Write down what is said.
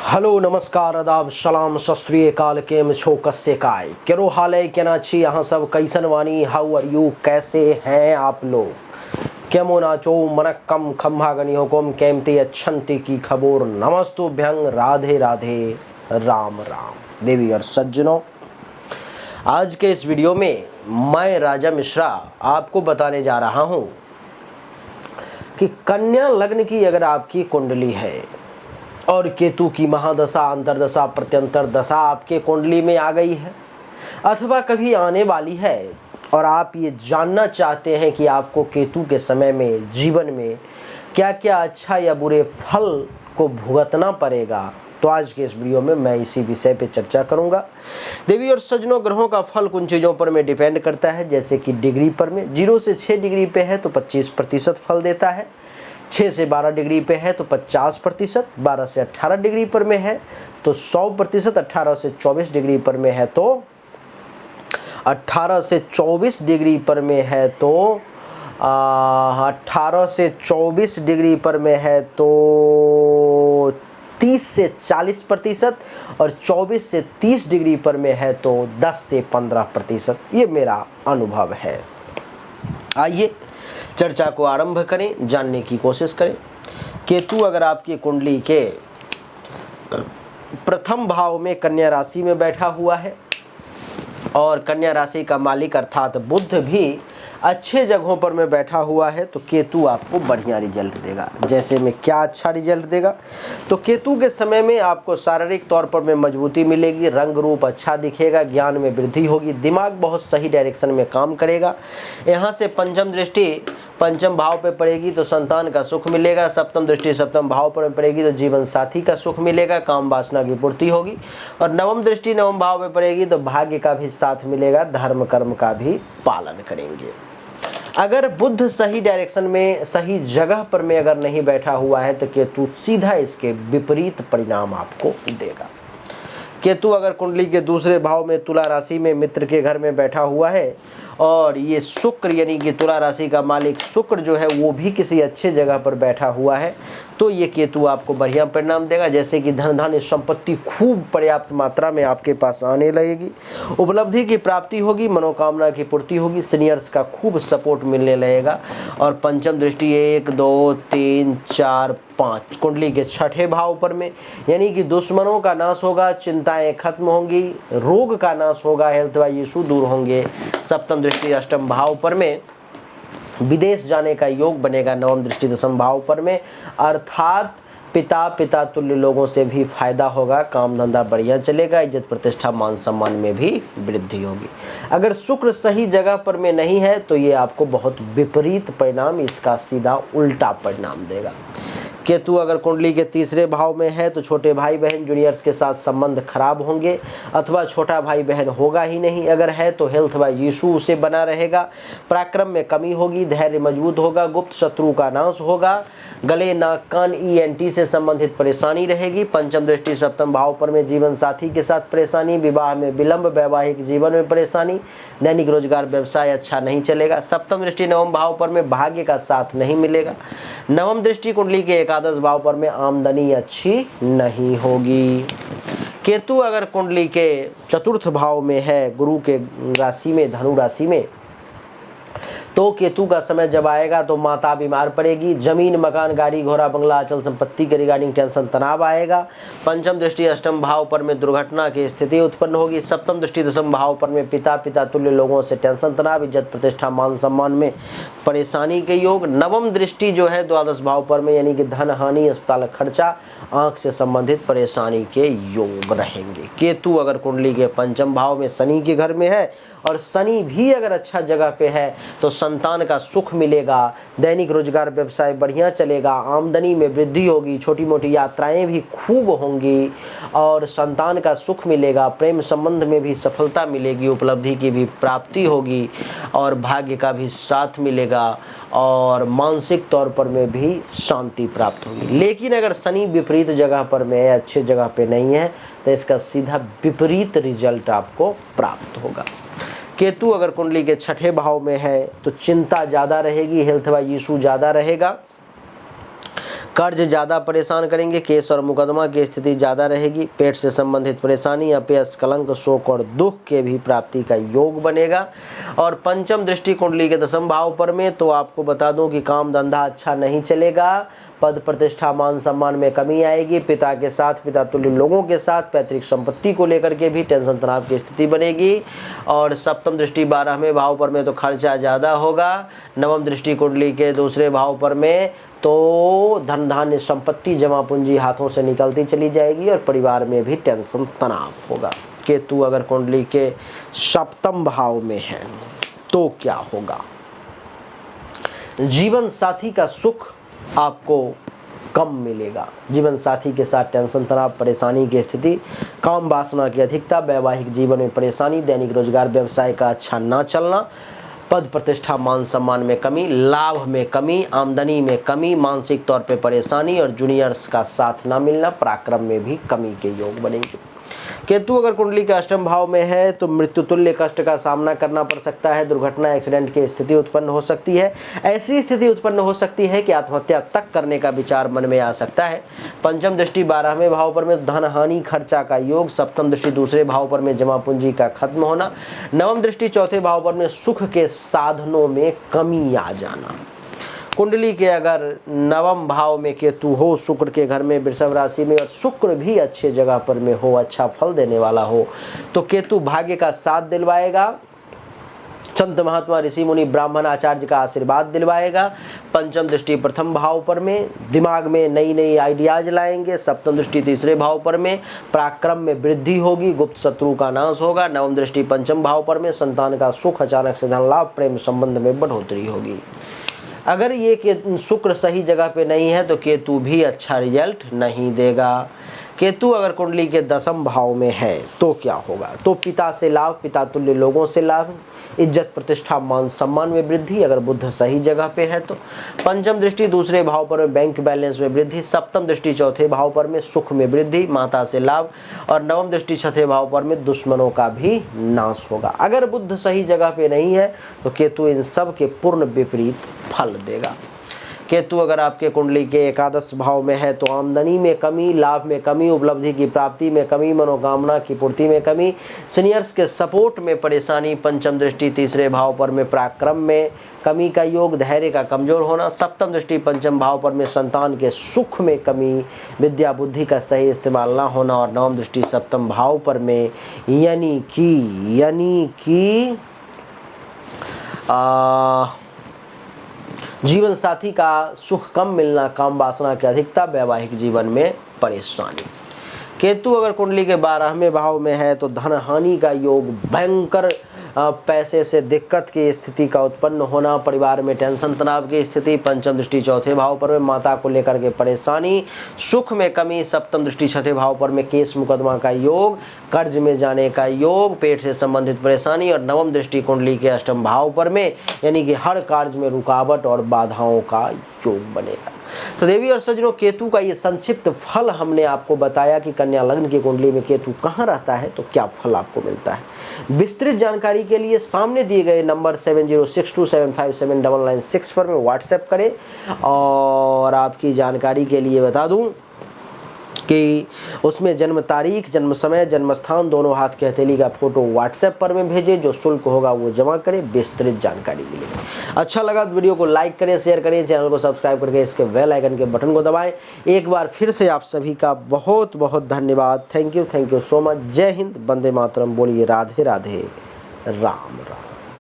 Hello नमस्कार आदाब सलाम सत श्री अकाल केम छो कस्से काय केरो हाल है केना छी यहाँ सब कैसन वानी हाउ आर यू कैसे हैं आप लोग केमो नाचो मनक्कम खम्भागनी हुकुम केमते अच्छंती की खबोर नमस्तुभ्यं राधे राधे राम राम देवी और सज्जनों। आज के इस वीडियो में मैं राजा मिश्रा आपको बताने जा रहा हूं कि कन्या लग्न की अगर आपकी कुंडली है और केतु की महादशा अंतरदशा प्रत्यंतर दशा आपके कुंडली में आ गई है अथवा कभी आने वाली है और आप ये जानना चाहते हैं कि आपको केतु के समय में जीवन में क्या क्या अच्छा या बुरे फल को भुगतना पड़ेगा, तो आज के इस वीडियो में मैं इसी विषय पे चर्चा करूंगा। देवी और सज्जनों, ग्रहों का फल कुछ चीज़ों पर में डिपेंड करता है, जैसे कि डिग्री पर में 0 से 6 डिग्री पे है तो 25% फल देता है, 6 से 12 डिग्री पे है तो 50%, 12 से 18 डिग्री पर में है तो 100%, 18 से 24 डिग्री पर में है तो 18 से 24 डिग्री पर में है तो 18 से 24 डिग्री पर में है तो 30 से 40% और 24 से 30 डिग्री पर में है तो 10 से 15%। ये मेरा अनुभव है। आइए चर्चा को आरंभ करें, जानने की कोशिश करें। केतु अगर आपकी कुंडली के प्रथम भाव में कन्या राशि में बैठा हुआ है और कन्या राशि का मालिक अर्थात बुध भी अच्छे जगहों पर में बैठा हुआ है तो केतु आपको बढ़िया रिजल्ट देगा। जैसे में क्या अच्छा रिजल्ट देगा, तो केतु के समय में आपको शारीरिक तौर पर में मजबूती मिलेगी, रंग रूप अच्छा दिखेगा, ज्ञान में वृद्धि होगी, दिमाग बहुत सही डायरेक्शन में काम करेगा। यहाँ से पंचम दृष्टि पंचम भाव पे पड़ेगी तो संतान का सुख मिलेगा, सप्तम दृष्टि सप्तम भाव पर पड़ेगी तो जीवन साथी का सुख मिलेगा, काम वासना की पूर्ति होगी, और नवम दृष्टि नवम भाव पे पड़ेगी तो भाग्य का भी साथ मिलेगा, धर्म कर्म का भी पालन करेंगे। अगर बुध सही डायरेक्शन में सही जगह पर में अगर नहीं बैठा हुआ है तो केतु सीधा इसके विपरीत परिणाम आपको देगा। केतु अगर कुंडली के दूसरे भाव में तुला राशि में मित्र के घर में बैठा हुआ है और ये शुक्र यानी कि तुला राशि का मालिक शुक्र जो है वो भी किसी अच्छे जगह पर बैठा हुआ है तो ये केतु आपको बढ़िया परिणाम देगा। जैसे कि धन धान्य संपत्ति खूब पर्याप्त मात्रा में आपके पास आने लगेगी, उपलब्धि की प्राप्ति होगी, मनोकामना की पूर्ति होगी, सीनियर्स का खूब सपोर्ट मिलने लगेगा। और पंचम दृष्टि 1 2 3 4 5 कुंडली के छठे भाव पर में यानी कि दुश्मनों का नाश होगा, चिंताएं खत्म होंगी, रोग का नाश होगा, हेल्थ वाइज इशू दूर होंगे। सप्तम दृष्टि अष्टम भाव पर में विदेश जाने का योग बनेगा, नवम दृष्टि दशम भाव पर में अर्थात पिता तुल्य लोगों से भी फायदा होगा, काम धंधा बढ़िया चलेगा, इज्जत प्रतिष्ठा मान सम्मान में भी वृद्धि होगी। अगर शुक्र सही जगह पर में नहीं है तो ये आपको बहुत विपरीत परिणाम, इसका सीधा उल्टा परिणाम देगा। केतु अगर कुंडली के तीसरे भाव में है तो छोटे भाई बहन जूनियर्स के साथ संबंध खराब होंगे अथवा छोटा भाई बहन होगा ही नहीं, अगर है तो हेल्थ वाइज इशू उसे बना रहेगा, पराक्रम में कमी होगी, धैर्य मजबूत होगा, गुप्त शत्रु का नाश होगा, गले नाक कान ENT से संबंधित परेशानी रहेगी। पंचम दृष्टि सप्तम भाव पर में जीवन साथी के साथ परेशानी, विवाह में विलंब, वैवाहिक जीवन में परेशानी, दैनिक रोजगार व्यवसाय अच्छा नहीं चलेगा। सप्तम दृष्टि नवम भाव पर में भाग्य का साथ नहीं मिलेगा। नवम दृष्टि कुंडली के एकादश भाव पर में आमदनी अच्छी नहीं होगी। केतु अगर कुंडली के चतुर्थ भाव में है गुरु के राशि में धनु राशि में तो केतु का समय जब आएगा तो माता बीमार पड़ेगी, जमीन मकान गाड़ी घोड़ा बंगला अचल संपत्ति के रिगार्डिंग टेंशन तनाव आएगा। पंचम दृष्टि अष्टम भाव पर में दुर्घटना की स्थिति उत्पन्न होगी। सप्तम दृष्टि दशम भाव पर में पिता तुल्य लोगों से टेंशन तनाव, इज्जत प्रतिष्ठा मान सम्मान में परेशानी के योग। नवम दृष्टि जो है द्वादश भाव पर में यानी कि धन हानि, अस्पताल खर्चा, आंख से संबंधित परेशानी के योग रहेंगे। केतु अगर कुंडली के पंचम भाव में शनि के घर में है और शनि भी अगर अच्छा जगह पे है तो संतान का सुख मिलेगा, दैनिक रोजगार व्यवसाय बढ़िया चलेगा, आमदनी में वृद्धि होगी, छोटी मोटी यात्राएं भी खूब होंगी और संतान का सुख मिलेगा, प्रेम संबंध में भी सफलता मिलेगी, उपलब्धि की भी प्राप्ति होगी और भाग्य का भी साथ मिलेगा और मानसिक तौर पर में भी शांति प्राप्त होगी। लेकिन अगर शनि विपरीत जगह पर में है, अच्छे जगह पे नहीं है तो इसका सीधा विपरीत रिजल्ट आपको प्राप्त होगा। केतु अगर कुंडली के छठे भाव में है तो चिंता ज़्यादा रहेगी, हेल्थ वाइज इशू ज़्यादा रहेगा, कर्ज ज़्यादा परेशान करेंगे, केस और मुकदमा की स्थिति ज़्यादा रहेगी, पेट से संबंधित परेशानी, अपयश, कलंक, शोक और दुख के भी प्राप्ति का योग बनेगा। और पंचम दृष्टि कुंडली के 10वें भाव पर में, तो आपको बता दूं कि काम धंधा अच्छा नहीं चलेगा, पद प्रतिष्ठा मान सम्मान में कमी आएगी, पिता के साथ, पिता तुल्य लोगों के साथ पैतृक संपत्ति को लेकर के भी टेंशन तनाव की स्थिति बनेगी। और सप्तम दृष्टि 12वें भाव पर में, तो खर्चा ज़्यादा होगा। नवम दृष्टि कुंडली के दूसरे भाव पर में, तो धन धान्य संपत्ति जमा पूंजी हाथों से निकलती चली जाएगी और परिवार में भी टेंशन तनाव होगा। केतु अगर कुंडली के सप्तम भाव में है तो क्या होगा? जीवन साथी का सुख आपको कम मिलेगा, जीवन साथी के साथ टेंशन तनाव परेशानी की स्थिति, काम वासना की अधिकता, वैवाहिक जीवन में परेशानी, दैनिक रोजगार व्यवसाय का अच्छा ना चलना, पद प्रतिष्ठा मान सम्मान में कमी, लाभ में कमी, आमदनी में कमी, मानसिक तौर पे परेशानी और जूनियर्स का साथ ना मिलना, पराक्रम में भी कमी के योग बनेंगे। केतु अगर कुंडली के अष्टम भाव में है तो मृत्यु तुल्य कष्ट का सामना करना पड़ सकता है, दुर्घटना एक्सीडेंट की स्थिति उत्पन्न हो सकती है, ऐसी स्थिति उत्पन्न हो सकती है कि आत्महत्या तक करने का विचार मन में आ सकता है। पंचम दृष्टि 12वें भाव पर में, धन हानि खर्चा का योग। सप्तम दृष्टि दूसरे भाव पर में, जमा पूंजी का खत्म होना। नवम दृष्टि चौथे भाव पर में, सुख के साधनों में कमी आ जाना। कुंडली के अगर नवम भाव में केतु हो, शुक्र के घर में वृषभ राशि में, और शुक्र भी अच्छे जगह पर में हो, अच्छा फल देने वाला हो, तो केतु भाग्य का साथ दिलवाएगा, संत महात्मा ऋषि मुनि ब्राह्मण आचार्य का आशीर्वाद दिलवाएगा। पंचम दृष्टि प्रथम भाव पर में, दिमाग में नई नई आइडियाज लाएंगे। सप्तम दृष्टि तीसरे भाव पर में, पराक्रम में वृद्धि होगी, गुप्त शत्रु का नाश होगा। नवम दृष्टि पंचम भाव पर में, संतान का सुख, अचानक से धन लाभ, प्रेम संबंध में बढ़ोतरी होगी। अगर ये शुक्र सही जगह पे नहीं है तो केतु भी अच्छा रिजल्ट नहीं देगा। केतु अगर कुंडली के 10वें भाव में है तो क्या होगा? तो पिता से लाभ, पिता तुल्य लोगों से लाभ, इज्जत प्रतिष्ठा मान सम्मान में वृद्धि अगर बुध सही जगह पे है तो। पंचम दृष्टि दूसरे भाव पर में, बैंक बैलेंस में वृद्धि। सप्तम दृष्टि चौथे भाव पर में, सुख में वृद्धि, माता से लाभ। और नवम दृष्टि छठे भाव पर में, दुश्मनों का भी नाश होगा। अगर बुध सही जगह पे नहीं है तो केतु इन सब के पूर्ण विपरीत फल देगा। केतु अगर आपके कुंडली के एकादश भाव में है तो आमदनी में कमी, लाभ में कमी, उपलब्धि की प्राप्ति में कमी, मनोकामना की पूर्ति में कमी, सीनियर्स के सपोर्ट में परेशानी। पंचम दृष्टि तीसरे भाव पर में, पराक्रम में कमी का योग, धैर्य का कमजोर होना। सप्तम दृष्टि पंचम भाव पर में, संतान के सुख में कमी, विद्या बुद्धि का सही इस्तेमाल ना होना। और नवम दृष्टि सप्तम भाव पर में, यानी कि जीवन साथी का सुख कम मिलना, काम वासना की अधिकता, वैवाहिक जीवन में परेशानी। केतु अगर कुंडली के 12वें भाव में है तो धन हानि का योग, भयंकर पैसे से दिक्कत की स्थिति का उत्पन्न होना, परिवार में टेंशन तनाव की स्थिति। पंचम दृष्टि चौथे भाव पर में, माता को लेकर के परेशानी, सुख में कमी। सप्तम दृष्टि छठे भाव पर में, केस मुकदमा का योग, कर्ज में जाने का योग, पेट से संबंधित परेशानी। और नवम दृष्टि कुंडली के अष्टम भाव पर में, यानी कि हर कार्य में रुकावट और बाधाओं का योग बनेगा। तो देवी और सज्जनों, केतु का ये संक्षिप्त फल हमने आपको बताया कि कन्या लग्न की कुंडली में केतु कहाँ रहता है तो क्या फल आपको मिलता है। विस्तृत जानकारी के लिए सामने दिए गए नंबर 7062757996 पर में व्हाट्सएप करें। और आपकी जानकारी के लिए बता दूं कि उसमें जन्म तारीख, जन्म समय, जन्म स्थान, दोनों हाथ की हथेली का फोटो व्हाट्सएप पर में भेजें। जो शुल्क होगा वो जमा करें, विस्तृत जानकारी मिलेगी। अच्छा लगा तो वीडियो को लाइक करें, शेयर करें, चैनल को सब्सक्राइब करके इसके बेल आइकन के बटन को दबाएं। एक बार फिर से आप सभी का बहुत बहुत धन्यवाद। Thank you so much. जय हिंद, वंदे मातरम। बोलिए राधे राधे, राम राम।